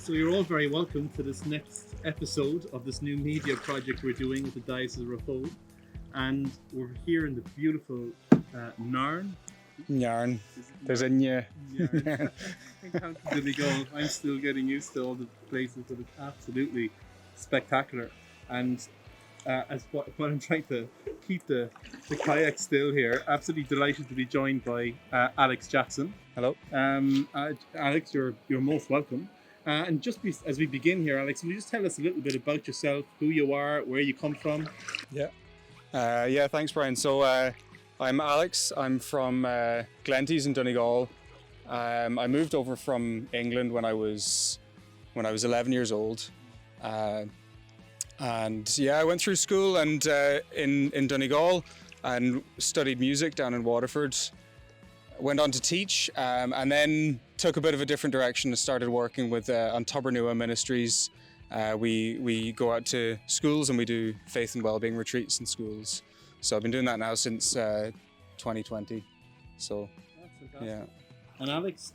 So you're all very welcome to this next episode of this new media project we're doing with the Diocese of Raphoe. And we're here in the beautiful Narn. Yarn. There's a nya. Narn. In County Donegal. I'm still getting used to all the places, but it's absolutely spectacular. And as what I'm trying to keep the kayak still here, absolutely delighted to be joined by Alex Jackson. Hello. Alex, you're most welcome. And just as we begin here, Alex, will you just tell us a little bit about yourself, who you are, where you come from? Yeah, thanks, Brian. So I'm Alex. I'm from Glenties in Donegal. I moved over from England when I was 11 years old. And yeah, I went through school and in Donegal and studied music down in Waterford. Went on to teach and then took a bit of a different direction and started working with on Tubernua Ministries. We go out to schools and we do faith and wellbeing retreats in schools. So I've been doing that now since 2020. So that's fantastic. Yeah. And Alex,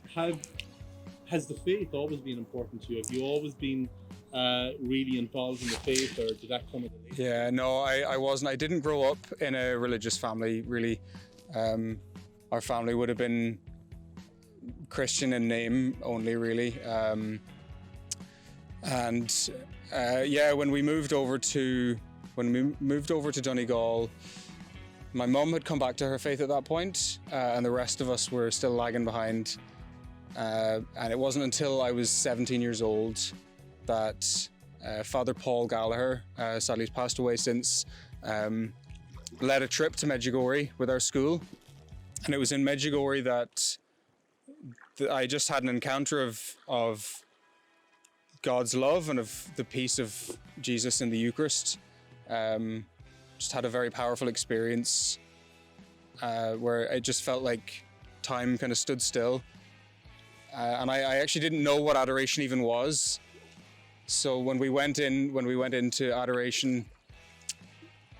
has the faith always been important to you? Have you always been really involved in the faith, or did that come at a later? Yeah, no, I wasn't. I didn't grow up in a religious family, really. Our family would have been Christian in name only, really. When we moved over to Donegal, my mum had come back to her faith at that point, and the rest of us were still lagging behind. And it wasn't until I was 17 years old that Father Paul Gallagher, sadly he's passed away since, led a trip to Medjugorje with our school. And it was in Medjugorje that I just had an encounter of God's love and of the peace of Jesus in the Eucharist. Just had a very powerful experience where it just felt like time kind of stood still. And I actually didn't know what adoration even was. So when we went into adoration,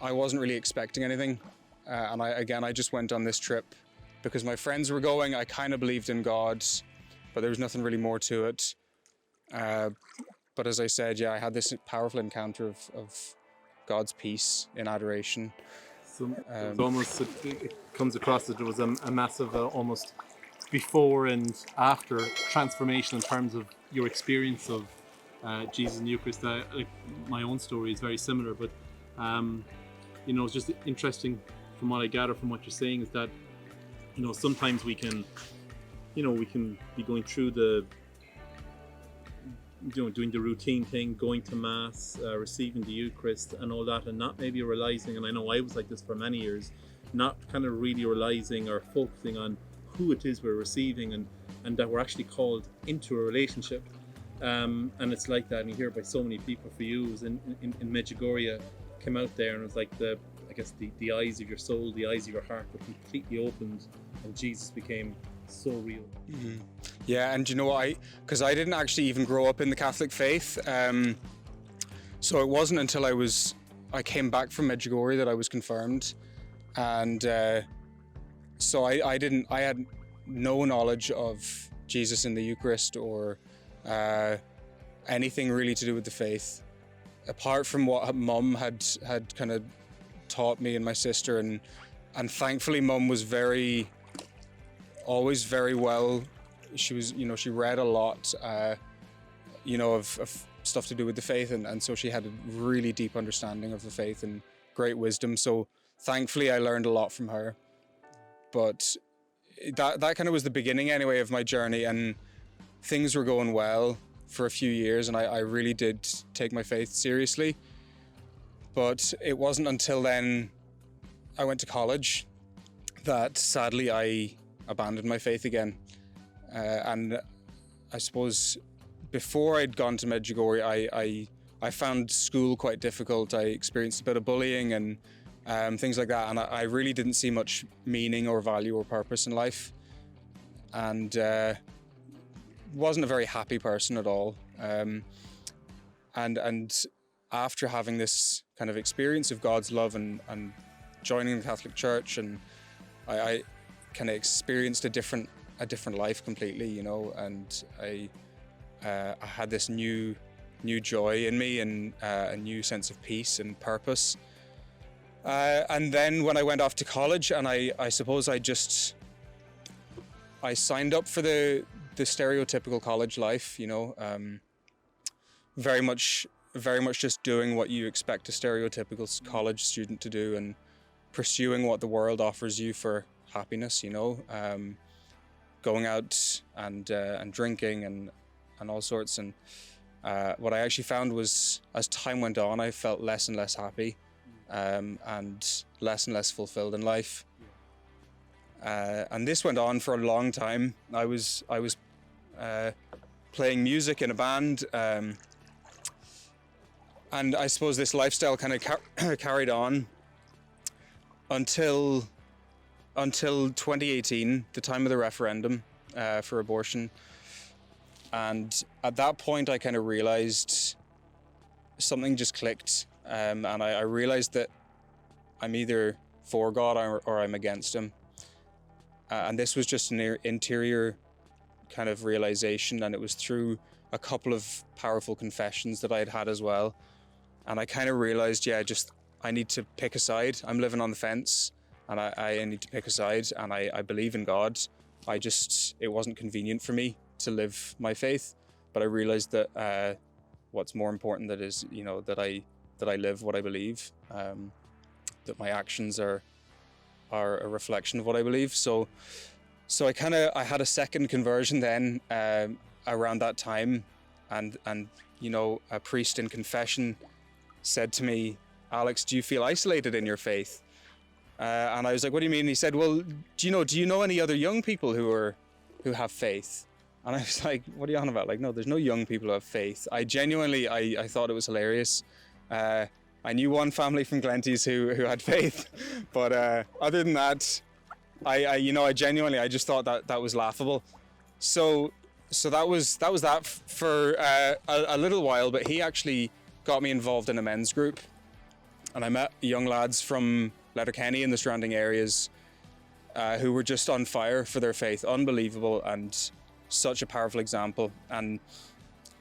I wasn't really expecting anything. And I just went on this trip because my friends were going. I kind of believed in God, but there was nothing really more to it. But as I said, I had this powerful encounter of God's peace in adoration. So it comes across that there was a massive almost before and after transformation in terms of your experience of Jesus in the Eucharist. My own story is very similar, but it's just interesting from what I gather from what you're saying is that sometimes we can be going through doing the routine thing, going to Mass, receiving the Eucharist and all that, and not maybe realizing, and I know I was like this for many years, not kind of really realizing or focusing on who it is we're receiving and that we're actually called into a relationship. And it's like that, and you hear it by so many people. For you, it was in Medjugorje, came out there and it was like the eyes of your soul, the eyes of your heart were completely opened, and Jesus became so real. Mm-hmm. Yeah, and because I didn't actually even grow up in the Catholic faith, so it wasn't until I came back from Medjugorje that I was confirmed, and so I had no knowledge of Jesus in the Eucharist or anything really to do with the faith, apart from what Mum had kind of taught me and my sister, and thankfully Mum was always very well. She was, she read a lot, of stuff to do with the faith, and so she had a really deep understanding of the faith and great wisdom. So thankfully I learned a lot from her. But that kind of was the beginning anyway of my journey, and things were going well for a few years, and I really did take my faith seriously. But it wasn't until then I went to college that sadly I abandoned my faith again. And I suppose before I'd gone to Medjugorje, I found school quite difficult. I experienced a bit of bullying and things like that, and I really didn't see much meaning or value or purpose in life, and wasn't a very happy person at all. And after having this kind of experience of God's love and joining the Catholic Church, and I kind of experienced a different life completely, and I I had this new joy in me and a new sense of peace and purpose. And then when I went off to college, and I suppose I signed up for the stereotypical college life, very much just doing what you expect a stereotypical college student to do and pursuing what the world offers you for happiness, going out and drinking and all sorts. And what I actually found was, as time went on, I felt less and less happy and less and less fulfilled in life. And this went on for a long time. I was playing music in a band, and I suppose this lifestyle kind of carried on until 2018, the time of the referendum for abortion. And at that point, I kind of realized something just clicked, and I realized that I'm either for God or I'm against him. And this was just an interior kind of realization, and it was through a couple of powerful confessions that I had as well. And I kind of realized, I need to pick a side. I'm living on the fence, and I need to pick a side, and I believe in God. It wasn't convenient for me to live my faith, but I realized that what's more important that is, that I live what I believe, that my actions are a reflection of what I believe. So I had a second conversion then around that time, and a priest in confession said to me, "Alex, do you feel isolated in your faith?" And I was like, "What do you mean?" He said, "Well, do you know any other young people who have faith?" And I was like, "What are you on about? Like, no, there's no young people who have faith." I genuinely, I thought it was hilarious. I knew one family from Glenties who had faith, but other than that, I genuinely, I just thought that was laughable. So that was that for a little while. But he actually got me involved in a men's group, and I met young lads from Letterkenny and the surrounding areas who were just on fire for their faith, unbelievable, and such a powerful example. And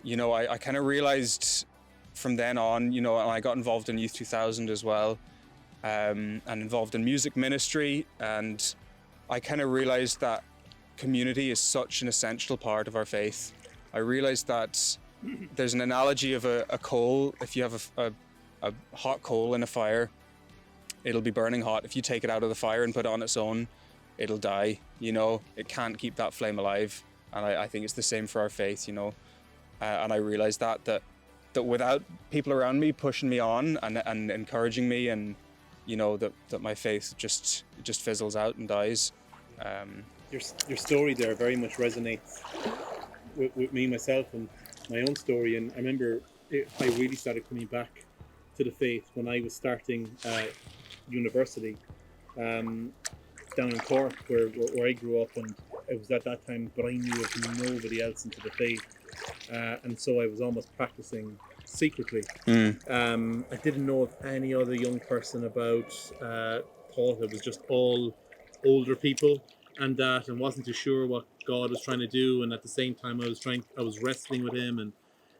I kind of realized from then on, and I got involved in Youth 2000 as well, and involved in music ministry, and I kind of realized that community is such an essential part of our faith. I realized that there's an analogy of a coal. If you have a hot coal in a fire, it'll be burning hot. If you take it out of the fire and put it on its own, it'll die. It can't keep that flame alive. And I think it's the same for our faith, and I realized that without people around me pushing me on and encouraging me, and that my faith just fizzles out and dies. Your story there very much resonates with me, myself, and my own story. And I remember I really started coming back to the faith when I was starting university down in Cork, where I grew up, and it was at that time, but I knew of nobody else into the faith, and so I was almost practicing secretly. I didn't know of any other young person about. Thought it was just all older people and wasn't too sure what God was trying to do. And at the same time, I was wrestling with him,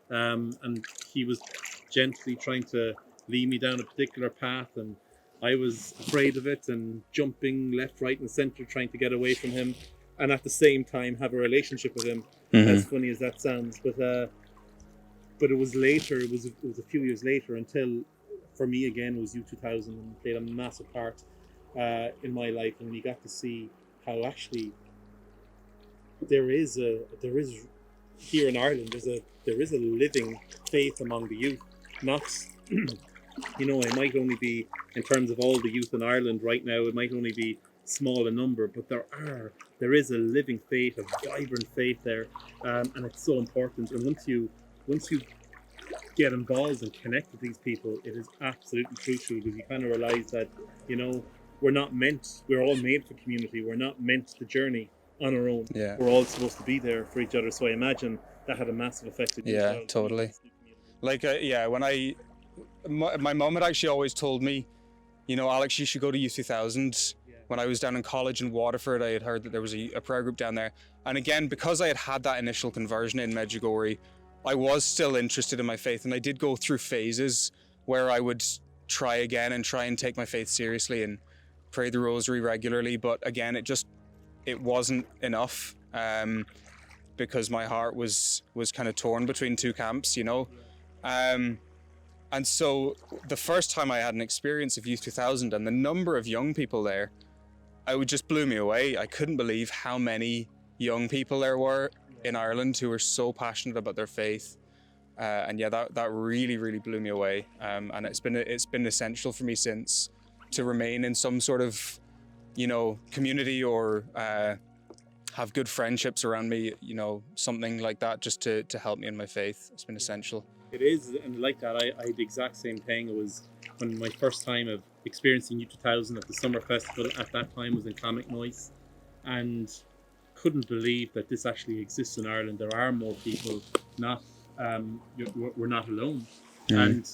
and he was gently trying to lead me down a particular path, and I was afraid of it and jumping left, right, and centre, trying to get away from him, and at the same time have a relationship with him. As funny as that sounds, but it was later. It was a few years later until, for me again, it was Youth 2000 and played a massive part in my life, and we got to see how actually there is here in Ireland there is a living faith among the youth. Not it might only be, in terms of all the youth in Ireland right now, it might only be small in number, but there is a living faith, a vibrant faith there, and it's so important. And once you get involved and connect with these people, it is absolutely crucial, because you kind of realize that we're all made for community. We're not meant to journey on our own. Yeah. We're all supposed to be there for each other. So I imagine that had a massive effect on you. Yeah, totally. Like when my mom had actually always told me, Alex, you should go to Youth 2000. when I was down in college in Waterford, I had heard that there was a prayer group down there. And again, because I had had that initial conversion in Medjugorje, I was still interested in my faith, and I did go through phases where I would try again and try and take my faith seriously and pray the rosary regularly. But again, it wasn't enough, because my heart was kind of torn between two camps, you know. And so the first time I had an experience of Youth 2000 and the number of young people there, it just blew me away. I couldn't believe how many young people there were in Ireland who were so passionate about their faith. And yeah, that really, really blew me away. And it's been essential for me since to remain in some sort of, you know, community or have good friendships around me, you know, something like that, just to help me in my faith. It's been essential. It is, and like that, I had the exact same thing. It was when my first time of experiencing Youth 2000 at the summer festival at that time was in Clonmacnoise, and couldn't believe that this actually exists in Ireland. There are more people, not we're not alone, and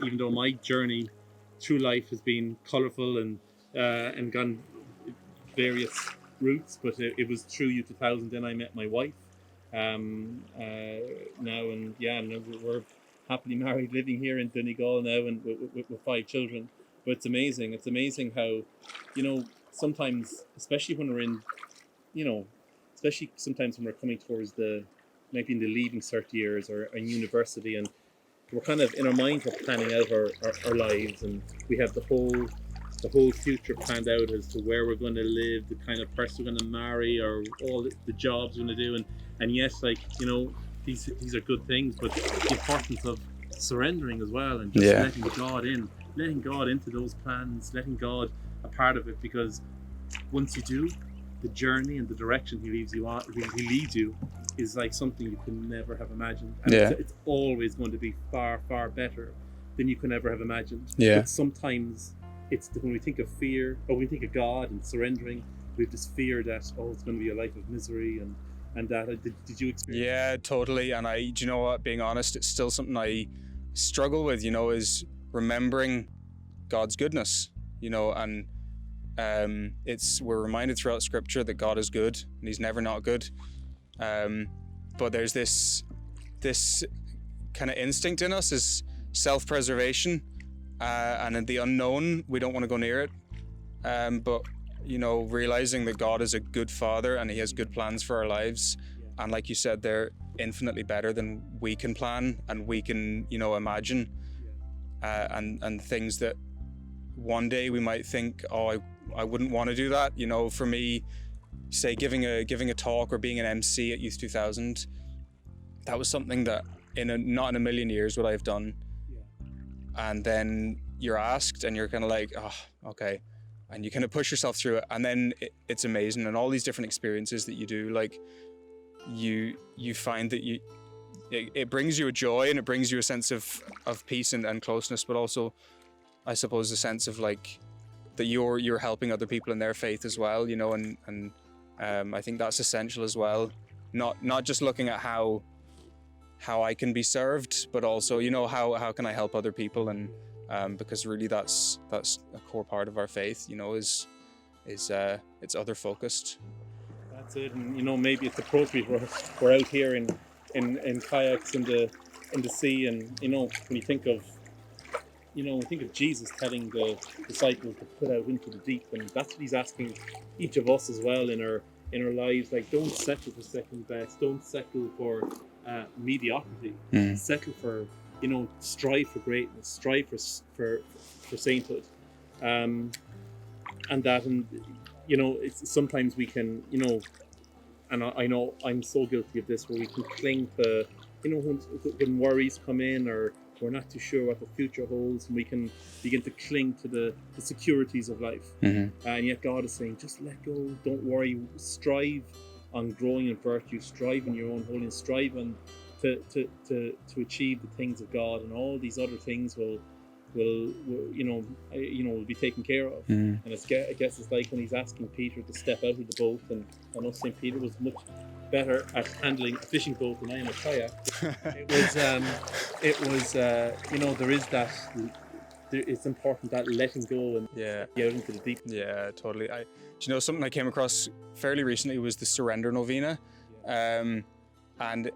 even though my journey through life has been colourful and gone various routes, but it was through Youth 2000 then I met my wife. Now, and yeah, we're happily married, living here in Donegal now, and with 5 children. But it's amazing how, you know, sometimes, especially when we're in, you know, especially sometimes when we're coming towards maybe in the leaving cert years or in university, and we're kind of in our minds, we're planning out our lives, and we have the whole future planned out as to where we're going to live, the kind of person we're going to marry, or all the jobs we're going to do, and yes, like, you know, these are good things, but the importance of surrendering as well, and just letting God into those plans, letting God a part of it, because once you do, the journey and the direction He leads you is like something you can never have imagined, and it's always going to be far, far better than you can ever have imagined. But sometimes it's when we think of fear, or when we think of God and surrendering, we have this fear that, it's going to be a life of misery, and that. Did you experience? Yeah, totally. And do you know what, being honest, it's still something I struggle with, you know, is remembering God's goodness, you know, and we're reminded throughout Scripture that God is good and He's never not good. But there's this kind of instinct in us is self-preservation, and in the unknown, we don't want to go near it. But, you know, realizing that God is a good Father and He has good plans for our lives. And like you said, they're infinitely better than we can plan and we can, you know, imagine. And things that one day we might think, I wouldn't want to do that. You know, for me, say giving a talk or being an MC at Youth 2000, that was something that not in a million years would I have done. And then you're asked and you're kind of like, okay. And you kind of push yourself through it. And then it's amazing. And all these different experiences that you do, like you find that it brings you a joy, and it brings you a sense of peace and closeness, but also, I suppose, a sense of like that you're helping other people in their faith as well, you know, and I think that's essential as well. Not just looking at how I can be served, but also, you know, how can I help other people, and because really that's a core part of our faith, you know, is it's other focused. That's it, and you know, maybe it's appropriate we're out here in kayaks in the sea, and you know, when you think of Jesus telling the disciples to put out into the deep, and that's what He's asking each of us as well in our lives. Like, don't settle for second best, don't settle for mediocrity, settle for, you know, strive for greatness, strive for sainthood, and you know, it's sometimes we can, you know, and I know I'm so guilty of this, where we can cling to, you know, when worries come in, or we're not too sure what the future holds, and we can begin to cling to the securities of life. And yet God is saying, just let go, don't worry, strive on growing in virtue, strive in your own holiness, strive on to achieve the things of God, and all these other things will be taken care of. And I guess it's like when He's asking Peter to step out of the boat, and I know St. Peter was much better at handling a fishing boat than I am a kayak. It was you know, there is that it's important that letting go and Yeah. get out into the deep. Yeah, totally. Do you know, something I came across fairly recently was the Surrender Novena. And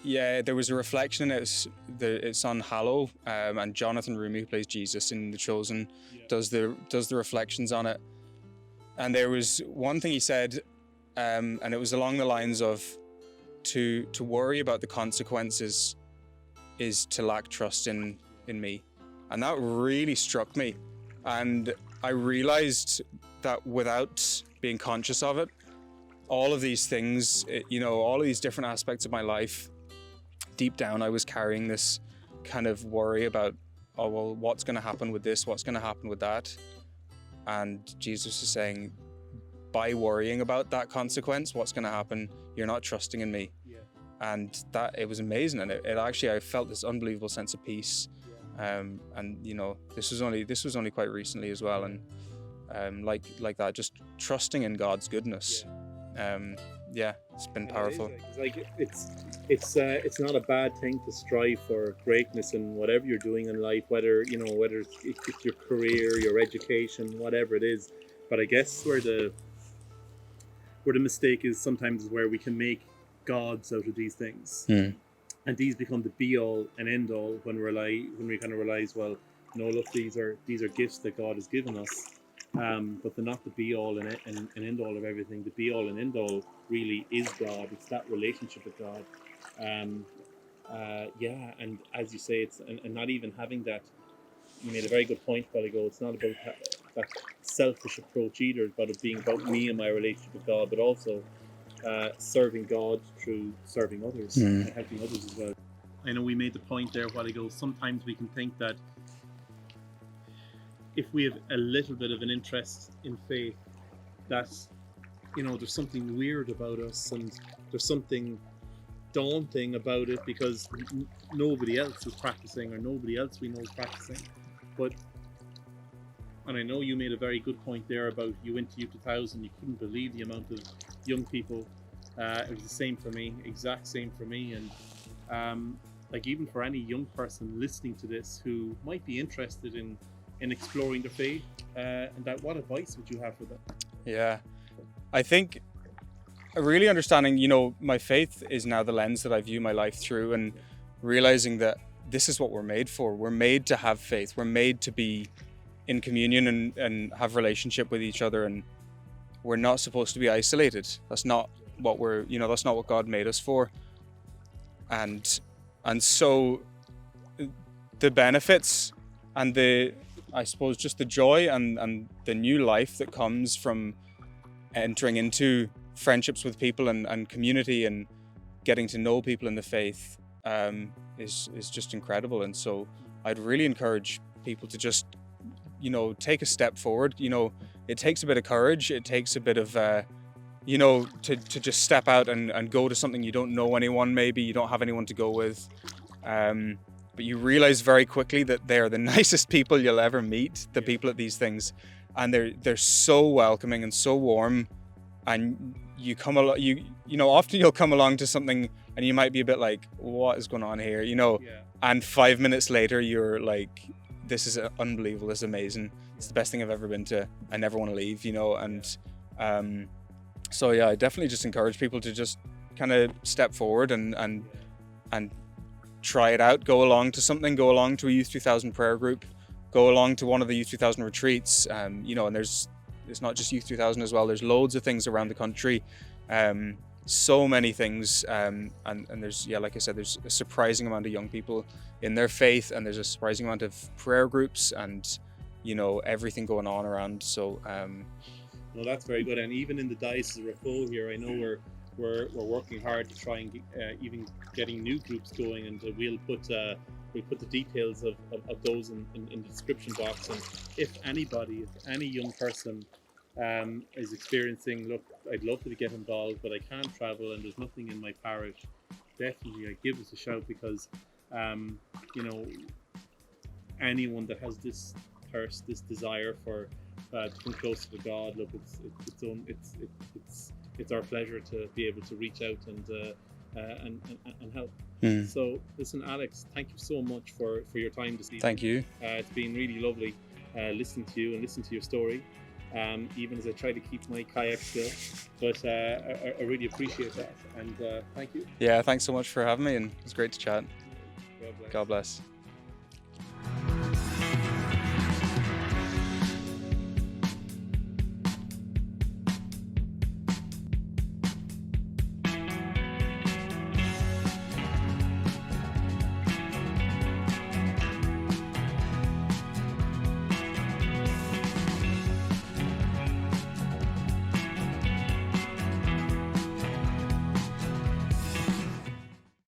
yeah, there was a reflection. It's on Hallow, and Jonathan Rumi, who plays Jesus in The Chosen, does the reflections on it. And there was one thing he said, and it was along the lines of, to worry about the consequences is to lack trust in me. And that really struck me. And I realized that without being conscious of it, all of these things, all of these different aspects of my life, deep down I was carrying this kind of worry about, oh, well, what's going to happen with this? What's going to happen with that? And Jesus is saying, by worrying about that consequence, what's going to happen, you're not trusting in me. Yeah. And that, it was amazing. And it actually, I felt this unbelievable sense of peace. And this was only quite recently as well. And like that, just trusting in God's goodness. It's been powerful. It's not a bad thing to strive for greatness in whatever you're doing in life, whether it's your career, your education, whatever it is. But I guess where the mistake is sometimes is where we can make gods out of these things, and these become the be all and end all when we kind of realize, well, no, look, these are gifts that God has given us. But they're not the be all and end all of everything. The be all and end all really is God. It's that relationship with God. And as you say, it's and not even having that. You made a very good point a while ago. It's not about that selfish approach either. It's about it being about me and my relationship with God, but also serving God through serving others and helping others as well. I know we made the point there a while ago. Sometimes we can think that if we have a little bit of an interest in faith, that there's something weird about us, and there's something daunting about it because nobody else is practicing, or nobody else we know is practicing. And I know you made a very good point there about you went to Youth 2000, you couldn't believe the amount of young people. It was the same for me, exact same for me. And even for any young person listening to this who might be interested in exploring their faith, what advice would you have for them? Yeah, I think really understanding, my faith is now the lens that I view my life through, and realizing that this is what we're made for. We're made to have faith. We're made to be in communion and have relationship with each other, and we're not supposed to be isolated. That's not what that's not what God made us for. And so the benefits and I suppose just the joy and the new life that comes from entering into friendships with people and community and getting to know people in the faith is just incredible. And so I'd really encourage people to just take a step forward. It takes a bit of courage. It takes a bit of to just step out and go to something you don't know anyone, maybe you don't have anyone to go with, but you realize very quickly that they're the nicest people you'll ever meet, the people at these things, and they're so welcoming and so warm. And you come along, often you'll come along to something and you might be a bit like, what is going on here, and 5 minutes later you're like, this is unbelievable, this is amazing, it's the best thing I've ever been to, I never want to leave, and so yeah, I definitely just encourage people to just kind of step forward and try it out. Go along to something, go along to a Youth 2000 prayer group, go along to one of the Youth 2000 retreats, and it's not just Youth 2000 as well, there's loads of things around the country, so many things, and there's, like I said, there's a surprising amount of young people in their faith, and there's a surprising amount of prayer groups, and everything going on around. So no, that's very good. And even in the Diocese of Raphoe here, I know we're working hard to try and even getting new groups going, and we'll put the details of those in the description box. And if any young person is experiencing, look, I'd love to get involved, but I can't travel and there's nothing in my parish, definitely give us a shout, because anyone that has this thirst, this desire for to come closer to God, look, it's our pleasure to be able to reach out and help So listen, Alex, thank you so much for your time this evening. Thank you. It's been really lovely listening to you and listening to your story, even as I try to keep my kayak still. But I really appreciate that, and thank you. Yeah, thanks so much for having me, and it's great to chat. God bless. God bless.